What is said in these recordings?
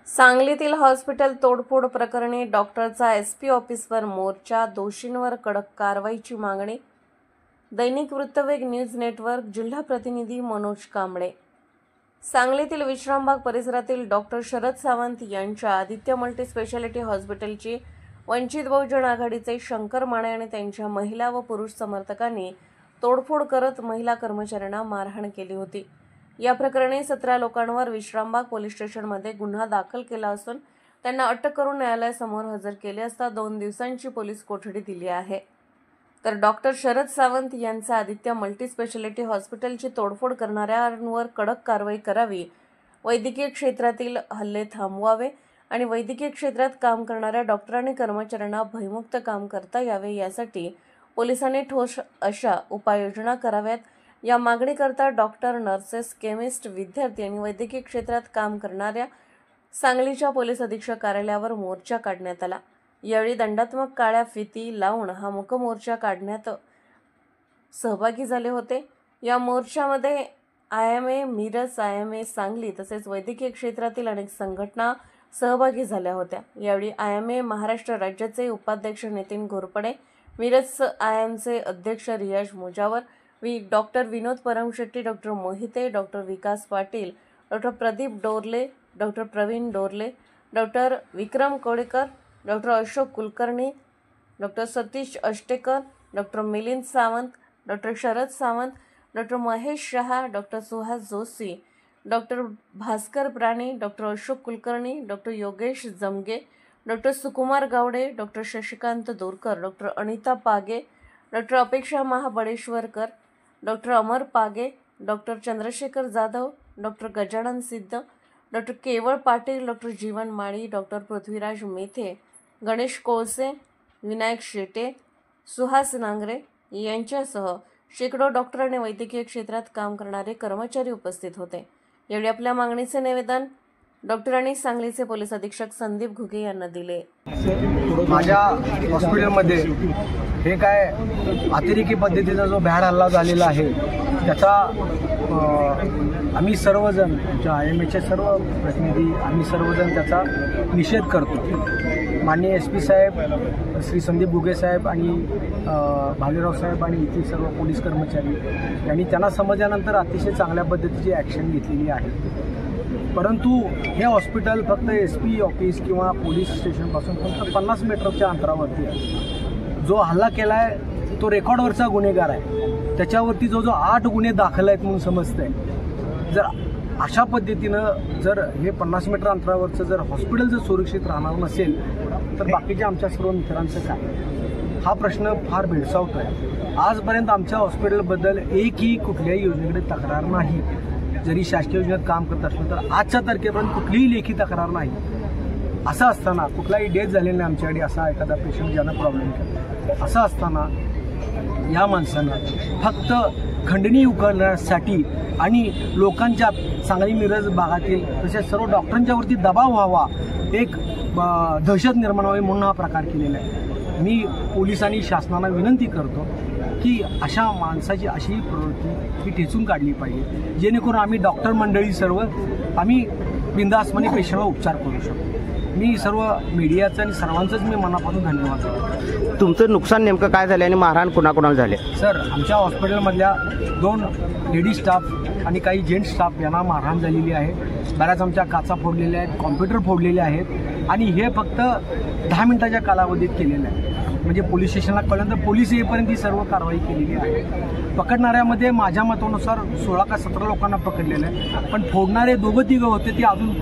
सांगलीतील हॉस्पिटल तोडफोड प्रकरणी डॉक्टरचा एसपी ऑफिसवर मोर्चा, दोषींवर कडक कारवाईची मागणी। दैनिक वृत्तवेग न्यूज नेटवर्क, जिल्हा प्रतिनिधी मनोज कांबळे। सांगलीतील विश्रामबाग परिसरातील डॉक्टर शरद सावंत यांच्या आदित्य मल्टी स्पेशालिटी हॉस्पिटलची वंचित बहुजन आघाडीचे शंकर माने आणि त्यांच्या महिला व पुरुष समर्थकांनी तोडफोड करत महिला कर्मचाऱ्यांना मारहाण केली होती। या प्रकरणी 17 लोकांवर विश्रामबाग पोलीस स्टेशनमध्ये गुन्हा दाखल केला असून त्यांना अटक करून न्यायालयासमोर हजर केले असता 2 दिवसांची पोलीस कोठडी दिली आहे। तर डॉक्टर शरद सावंत यांचा आदित्य मल्टी स्पेशालिटी हॉस्पिटलची तोडफोड करणाऱ्यांवर कडक कारवाई करावी, वैद्यकीय क्षेत्रातील हल्ले थांबवावे आणि वैद्यकीय क्षेत्रात काम करणाऱ्या डॉक्टर आणि कर्मचाऱ्यांना भयमुक्त काम करता यावे यासाठी पोलिसांनी ठोस अशा उपाययोजना कराव्यात। या मागणीकरता डॉक्टर, नर्सेस, केमिस्ट, विद्यार्थी आणि वैद्यकीय क्षेत्रात काम करणाऱ्या सांगलीच्या पोलीस अधीक्षक कार्यालयावर मोर्चा काढण्यात आला। यावेळी दंडात्मक काळ्या फिती लावून हा मूकमोर्चा काढण्यात सहभागी झाले होते। या मोर्चामध्ये IMA मिरज, IMA सांगली तसेच वैद्यकीय क्षेत्रातील अनेक संघटना सहभागी झाल्या होत्या। यावेळी IMA महाराष्ट्र राज्याचे उपाध्यक्ष नितीन घोरपडे, मिरज IMचे अध्यक्ष Riyaz Mujawar, doctor Vinod Paramshetti, doctor Mohite, doctor Vikas Patil, doctor Pradeep Dorle, doctor Praveen Dorle, doctor Vikram Kodekar, doctor Ashok Kulkarni, doctor Satish Ashtekar, doctor Milind Sawant, doctor Sharad Sawant, doctor Mahesh Shah, doctor Suhas Joshi, doctor Bhaskar Prani, doctor Ashok Kulkarni, doctor Yogesh Jamge, doctor Sukumar Gawade, doctor Shashikant Dorkar, doctor Anita Page, doctor Apeksha Mahabaleshwarkar, doctor Amar Page, doctor Chandrashekhar Jadhav, doctor Gajanan सिद्ध, डॉक्टर केवळ पाटील, डॉक्टर जीवन माळी, डॉक्टर पृथ्वीराज मेथे, गणेश कोळसे, विनायक शेटे, सुहास नांगरे यांच्यासह शेकडो डॉक्टर आणि वैद्यकीय क्षेत्रात काम करणारे कर्मचारी उपस्थित होते। यावेळी आपल्या मागणीचे निवेदन डॉक्टरांनी सांगलीचे पोलीस अधीक्षक संदीप घुगे यांना दिले। माझ्या हॉस्पिटलमध्ये हे काय अतिरेकी पद्धतीचा जो भ्याड हल्ला झालेला आहे त्याचा आम्ही सर्वजण IMAचे सर्व प्रतिनिधी आम्ही सर्वजण त्याचा निषेध करतो। माननीय SP साहेब, श्री संदीप घुगे साहेब आणि भालेराव साहेब आणि इथे सर्व पोलीस कर्मचारी यांनी त्यांना समजल्यानंतर अतिशय चांगल्या पद्धतीची ॲक्शन घेतलेली आहे। परंतु हे हॉस्पिटल फक्त SP ऑफिस किंवा पोलीस स्टेशनपासून फक्त 50 मीटरच्या अंतरावरती आहे। जो हल्ला केला आहे तो रेकॉर्डवरचा गुन्हेगार आहे। त्याच्यावरती जो 8 गुन्हे दाखल आहेत म्हणून समजतंय। जर अशा पद्धतीनं जर हे 50 मीटर अंतरावरचं जर हॉस्पिटल जर सुरक्षित राहणार नसेल तर बाकीच्या आमच्या सर्व मित्रांचं काय, हा प्रश्न फार भेडसावतो आहे। आजपर्यंत आमच्या हॉस्पिटलबद्दल एकही कुठल्याही योजनेकडे तक्रार नाही। जरी शासकीय योजनेत काम करत असलं तर आजच्या तारखेपर्यंत कुठलीही लेखी तक्रार नाही। असं असताना कुठलाही डेथ झालेला नाही आमच्याकडे, असा एखादा पेशंट ज्यानं प्रॉब्लेम केला, असं असताना या माणसानं फक्त खंडणी उकळण्यासाठी आणि लोकांच्या सांगली मिरज भागातील तसेच सर्व डॉक्टरांच्यावरती दबाव व्हावा, एक दहशत निर्माण व्हावी म्हणून हा प्रकार केलेला आहे। मी पोलिसांनी शासनाला विनंती करतो की अशा माणसाची अशी प्रवृत्ती ही ठेचून काढली पाहिजे, जेणेकरून आम्ही डॉक्टर मंडळी सर्व आम्ही बिनधास्तपणे पेशंटवर उपचार करू शकतो। मी सर्व मीडियाचं आणि सर्वांचंच मी मनापासून धन्यवाद करतो। तुमचं नुकसान नेमकं काय झालं आणि मारहाण कोणाकोणाला झाले? सर, आमच्या हॉस्पिटलमधल्या 2 लेडी स्टाफ आणि काही जेंट्स स्टाफ यांना मारहाण झालेली आहे। बऱ्याच आमच्या काचा फोडलेल्या आहेत, कॉम्प्युटर फोडलेले आहेत आणि हे फक्त 10 मिनिटाच्या कालावधीत केलेलं आहे। म्हणजे पोलीस स्टेशनला कळल्यानंतर पोलीस येईपर्यंत ही सर्व कारवाई केलेली आहे। पकडणाऱ्यामध्ये माझ्या मतानुसार 16 का 17 लोकांना पकडलेलं आहे, पण फोडणारे 2-3 होते ते अजून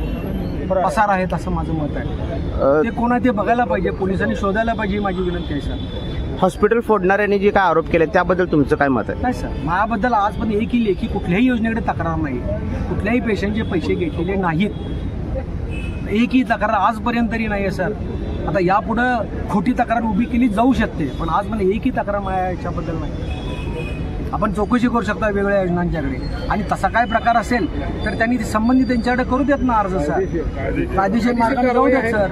पसार आहेत असं माझं मत आहे। ते कोणा ते बघायला पाहिजे, पोलिसांनी शोधायला पाहिजे, माझी विनंती आहे सर। हॉस्पिटल फोडणाऱ्यांनी जे काय आरोप केले त्याबद्दल तुमचं काय मत आहे? नाही सर, माझ्याबद्दल आजपर्यंत एकही लेखी कुठल्याही योजनेकडे तक्रार नाही, कुठल्याही पेशंटचे पैसे घेतलेले नाहीत, एकही तक्रार आजपर्यंत तरी नाही आहे सर। आता यापुढं खोटी तक्रार उभी केली जाऊ शकते, पण आजपर्यंत एकही तक्रार माझ्या याच्याबद्दल नाही। आपण चौकशी करू शकता वेगवेगळ्या योजनांच्याकडे, आणि तसा काय प्रकार असेल तर त्यांनी संबंधित त्यांच्याकडे करू देत ना अर्ज सर, कायदेशीर मार्गाने जाऊ देत सर।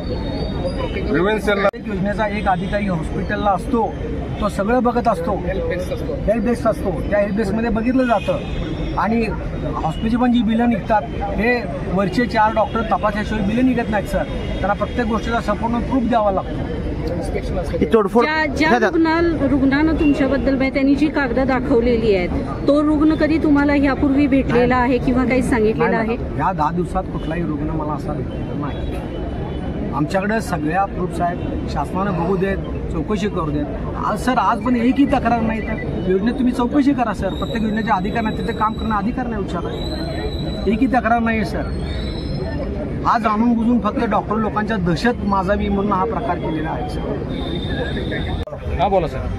योजनेचा एक अधिकारी हॉस्पिटलला असतो तो सगळं बघत असतो, हेल्प डेस्क असतो, त्या हेल्प डेस्कमध्ये बघितलं जातं. आणि हॉस्पिटलची पण जी बिलं निघतात हे वरचे 4 डॉक्टर तपासल्याशिवाय बिलं निघत नाहीत सर. त्यांना प्रत्येक गोष्टीचा संपूर्ण प्रूफ द्यावा लागतो. ही तोडफोड ज्या रुग्णानं तुमच्याबद्दल त्यांनी जी कागद दाखवलेली आहेत तो रुग्ण कधी तुम्हाला यापूर्वी भेटलेला आहे किंवा काही सांगितलेलं आहे? या 10 दिवसात कुठलाही रुग्ण मला असा भेटलेला नाही. आमच्याकडे सगळ्या प्रूफ्स आहेत, शासनानं बघू देत, चौकशी करू देत. सर आज पण एकही तक्रार नाही. तर योजनेत तुम्ही चौकशी करा सर. प्रत्येक योजनेचे अधिकार नाही, तिथे काम करणं अधिकार नाही विचारा. एकही तक्रार नाही आहे सर. आज आणून बुजून फक्त डॉक्टर लोकांच्या दहशत माजावी म्हणून हा प्रकार केलेला आहे सर. हा बोला सर.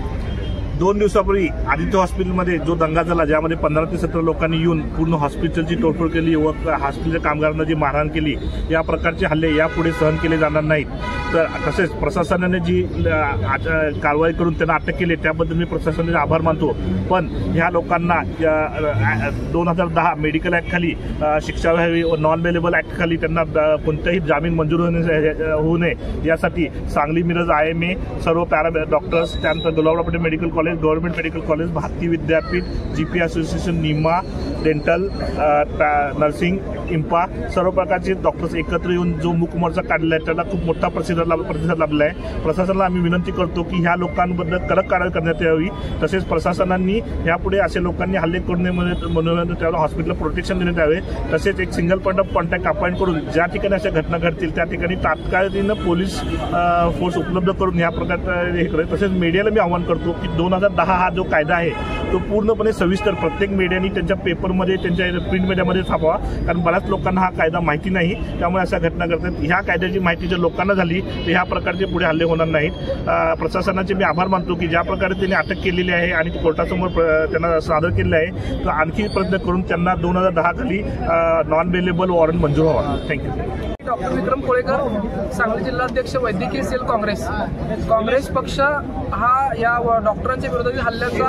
2 दिवसापूर्वी आदित्य हॉस्पिटलमध्ये जो दंगा झाला, ज्यामध्ये 15 ते 17 लोकांनी येऊन पूर्ण हॉस्पिटलची तोडफोड केली व हॉस्पिटलच्या कामगारांना जी मारहाण केली, या प्रकारचे हल्ले यापुढे सहन केले जाणार नाहीत. तर तसेच प्रशासनाने जी कारवाई करून त्यांना अटक केली त्याबद्दल मी प्रशासनाचे आभार मानतो. पण ह्या लोकांना 2010 मेडिकल ॲक्ट खाली शिक्षा व्हावी व नॉन बेलेबल ॲक्ट खाली त्यांना कोणताही जामीन मंजूर होऊ नये यासाठी सांगली मिरज IMA सर्व पॅरा डॉक्टर्स, त्यानंतर Gulabrao Pethe medical college, government medical college, Bharati Vidyapeeth, GP association, NIMA, dental, nursing, IMPA सर्व प्रकारचे डॉक्टर्स एकत्र येऊन जो मूक मोर्चा काढला आहे त्याला खूप मोठा प्रतिसाद लाभला आहे. प्रशासनाला आम्ही विनंती करतो की ह्या लोकांबद्दल कडक कारवाई करण्यात यावी. तसेच प्रशासनांनी यापुढे असे लोकांनी हल्ले करू नये म्हणून त्याला हॉस्पिटलला प्रोटेक्शन देण्यात यावे. तसेच एक single point of contact appoint करून ज्या ठिकाणी अशा घटना घडतील त्या ठिकाणी तात्काळीनं पोलीस फोर्स उपलब्ध करून ह्या प्रकारचं हे करेल. तसेच मीडियाला मी आवाहन करतो की 2010 हा जो कायदा आहे तो पूर्णपणे सविस्तर प्रत्येक मीडियाने त्यांच्या पेपरमध्ये, त्यांच्या प्रिंट मीडियामध्ये छापावा. कारण बऱ्याच लोकांना हा कायदा माहिती नाही, त्यामुळे अशा घटना घडतात. ह्या कायद्याची माहिती जर लोकांना झाली तर ह्या प्रकारचे पुढे हल्ले होणार नाहीत. प्रशासनाचे मी आभार मानतो की ज्या प्रकारे त्यांनी अटक केलेली आहे आणि कोर्टासमोर त्यांना सादर केलेलं आहे, तर आणखी प्रयत्न करून त्यांना 2010 खाली नॉन बेलेबल वॉरंट मंजूर व्हावा. थँक्यू. डॉक्टर विक्रम कोळेकर, सांगली जिल्हाध्यक्ष वैद्यकीय सेल काँग्रेस पक्ष हा या डॉक्टरांच्या विरोधातील हल्ल्याचा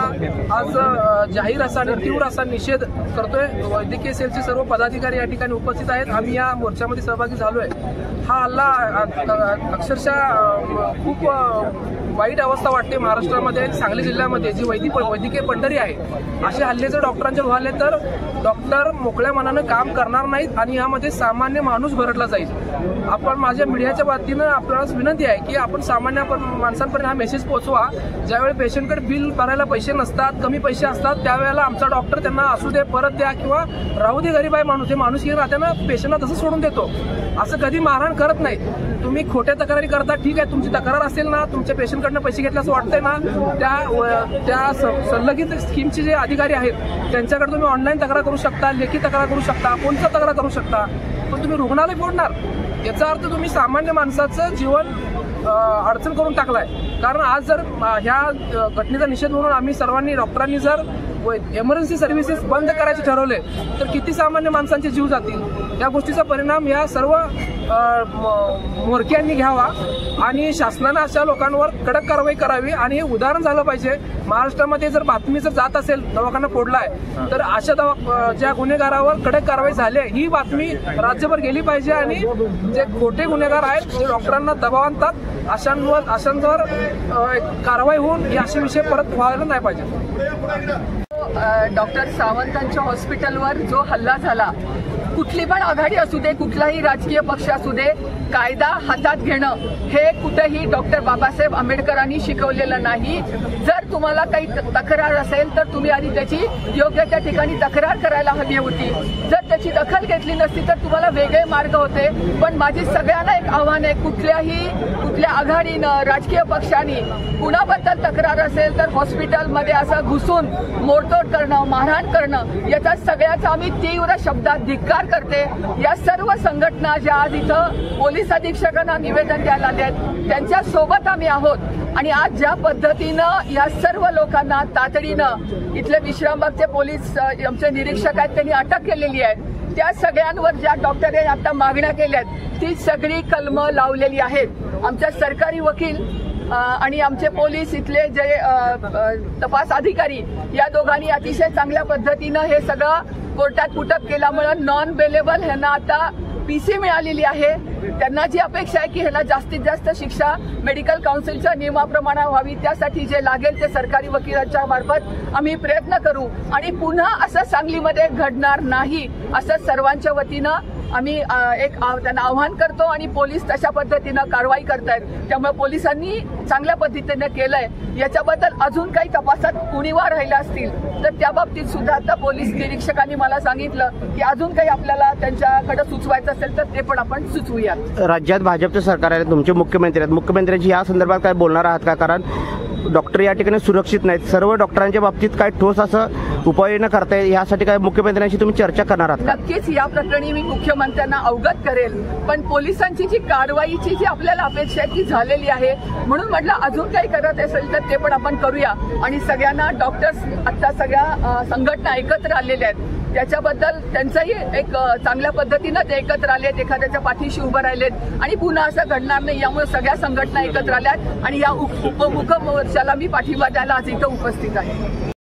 आज जाहीर असा आणि तीव्र असा निषेध करतोय. वैद्यकीय सेलचे सर्व पदाधिकारी या ठिकाणी उपस्थित आहेत. आम्ही या मोर्चामध्ये सहभागी झालोय. हा हल्ला अक्षरशः खूप वाईट अवस्था वाटते महाराष्ट्रामध्ये. सांगली जिल्ह्यामध्ये जी वैद्यकीय पंढरी आहे, असे हल्ले जर डॉक्टरांचे झाले तर डॉक्टर मोकळ्या मनानं काम करणार नाहीत आणि यामध्ये सामान्य माणूस भरडला जाईल. आपण माझ्या मीडियाच्या वतीनं आपल्याला विनंती आहे की आपण सामान्य माणसांपर्यंत हा मेसेज पोहोचवा. ज्यावेळी पेशंटकडे बिल भरायला पैसे नसतात, कमी पैसे असतात, त्यावेळेला आमचा डॉक्टर त्यांना असू दे, परत द्या किंवा राहू दे, गरीब आहे माणूस, हे माणूस येऊन राहताना पेशंटला तसं सोडून देतो. असं कधी मारहाण करत नाही. तुम्ही खोट्या तक्रारी करता, ठीक आहे, तुमची तक्रार असेल ना, तुमच्या पेशंटकडनं पैसे घेतले असं वाटतंय ना, त्या संलग्नित स्कीमचे जे अधिकारी आहेत त्यांच्याकडे तुम्ही ऑनलाईन तक्रार करू शकता, लेखी तक्रार करू शकता, कोणता तक्रार करू शकता. पण तुम्ही रुग्णालय फोडणार याचा अर्थ तुम्ही सामान्य माणसाचं जीवन अडचण करून टाकलाय. कारण आज जर ह्या घटनेचा निषेध म्हणून आम्ही सर्वांनी, डॉक्टरांनी जर एमर्जन्सी सर्व्हिसेस बंद करायचे ठरवले तर किती सामान्य माणसांचे जीव जातील. या गोष्टीचा परिणाम या सर्व म्होरक्यांनी घ्यावा आणि शासनानं अशा लोकांवर कडक कारवाई करावी. आणि हे उदाहरण झालं पाहिजे. महाराष्ट्रामध्ये जर बातमी जर जात असेल दवाखाना फोडलाय तर अशा ज्या गुन्हेगारावर कडक कारवाई झाली आहे ही बातमी राज्यभर गेली पाहिजे. आणि जे खोटे गुन्हेगार आहेत, जे डॉक्टरांना दबाव आणतात, अशांवर कारवाई होऊन हे असे विषय परत व्हायला नाही पाहिजे. डॉक्टर सावंतांच्या हॉस्पिटलवर जो हल्ला झाला, कुठली पण आघाडी असू दे, कुठलाही राजकीय पक्ष असू दे, कायदा हातात घेणं हे कुठेही डॉक्टर बाबासाहेब आंबेडकरांनी शिकवलेलं नाही. जर तुम्हाला काही तक्रार असेल तर तुम्ही आधी त्याची योग्य त्या ठिकाणी तक्रार करायला हवी होती. जर त्याची दखल घेतली नसती तर तुम्हाला वेगळे मार्ग होते. पण माझी सगळ्यांना एक आव्हान आहे, कुठल्या आघाडीनं, राजकीय पक्षांनी कुणाबद्दल तक्रार असेल तर हॉस्पिटलमध्ये असं घुसून मोडतोड करणं, मारहाण करणं, याचा सगळ्याचा आम्ही तीव्र शब्दात धिक्कार करते. या सर्व संघटना ज्या आज इथं पोलीस अधीक्षकांना निवेदन द्यायला आले आहेत त्यांच्या सोबत आम्ही आहोत. आणि आज ज्या पद्धतीनं या सर्व लोकांना तातडीनं इथले विश्रामबागचे पोलीस आमचे निरीक्षक आहेत त्यांनी अटक केलेली आहे, त्या सगळ्यांवर ज्या डॉक्टरने आता मागण्या केल्यात ती सगळी कलमं लावलेली आहेत. आमच्या सरकारी वकील आणि आमचे पोलीस, इथले जे तपास अधिकारी, या दोघांनी अतिशय चांगल्या पद्धतीनं हे सगळं कोर्टात पुटअप केल्यामुळे नॉन बेलेबल ह्यांना आता PC मिळालेली आहे. त्यांना जी अपेक्षा आहे की ह्याला जास्तीत जास्त शिक्षा मेडिकल काउन्सिलच्या नियमाप्रमाणे व्हावी, त्यासाठी जे लागेल ते सरकारी वकिलांच्या मार्फत आम्ही प्रयत्न करू आणि पुन्हा असं सांगलीमध्ये घडणार नाही असं सर्वांच्या वतीनं आम्ही त्यांना आव्हान करतो आणि पोलीस तशा पद्धतीनं कारवाई करतायत. त्यामुळे पोलिसांनी चांगल्या पद्धतीने केलंय. याच्याबद्दल अजून काही तपासात कुणीवा राहिला असतील तर त्या बाबतीत सुद्धा आता पोलीस निरीक्षकांनी मला सांगितलं की अजून काही आपल्याला त्यांच्याकडे सुचवायचं असेल तर ते पण आपण सुचवूयात. राज्यात भाजपचं सरकार आहे, तुमचे मुख्यमंत्री आहेत, मुख्यमंत्र्यांची या संदर्भात काय बोलणार आहात का? कारण डॉक्टर या ठिकाणी सुरक्षित नाहीत. सर्व डॉक्टरांच्या बाबतीत काय ठोस असं उपाययोजना करता येईल यासाठी काय मुख्यमंत्र्यांशी तुम्ही चर्चा करणार आहात? नक्कीच या प्रकरणी मी मुख्यमंत्र्यांना अवगत करेल, पण पोलिसांची जी कारवाईची जी आपल्याला अपेक्षा आहे ती झालेली आहे. म्हणून म्हटलं अजून काही करत असेल तर ते पण आपण करूया आणि सगळ्यांना डॉक्टर्स आता सगळ्या संघटना एकत्र आलेल्या आहेत त्याच्याबद्दल त्यांचाही एक चांगल्या पद्धतीनं ते एकत्र आलेत, एखाद्याच्या पाठीशी उभं राहिलेत आणि पुन्हा असं घडणार नाही यामुळे सगळ्या संघटना एकत्र आल्यात आणि या उपमुख मोर्चाला मी पाठिंबा द्यायला आज इथं उपस्थित आहे.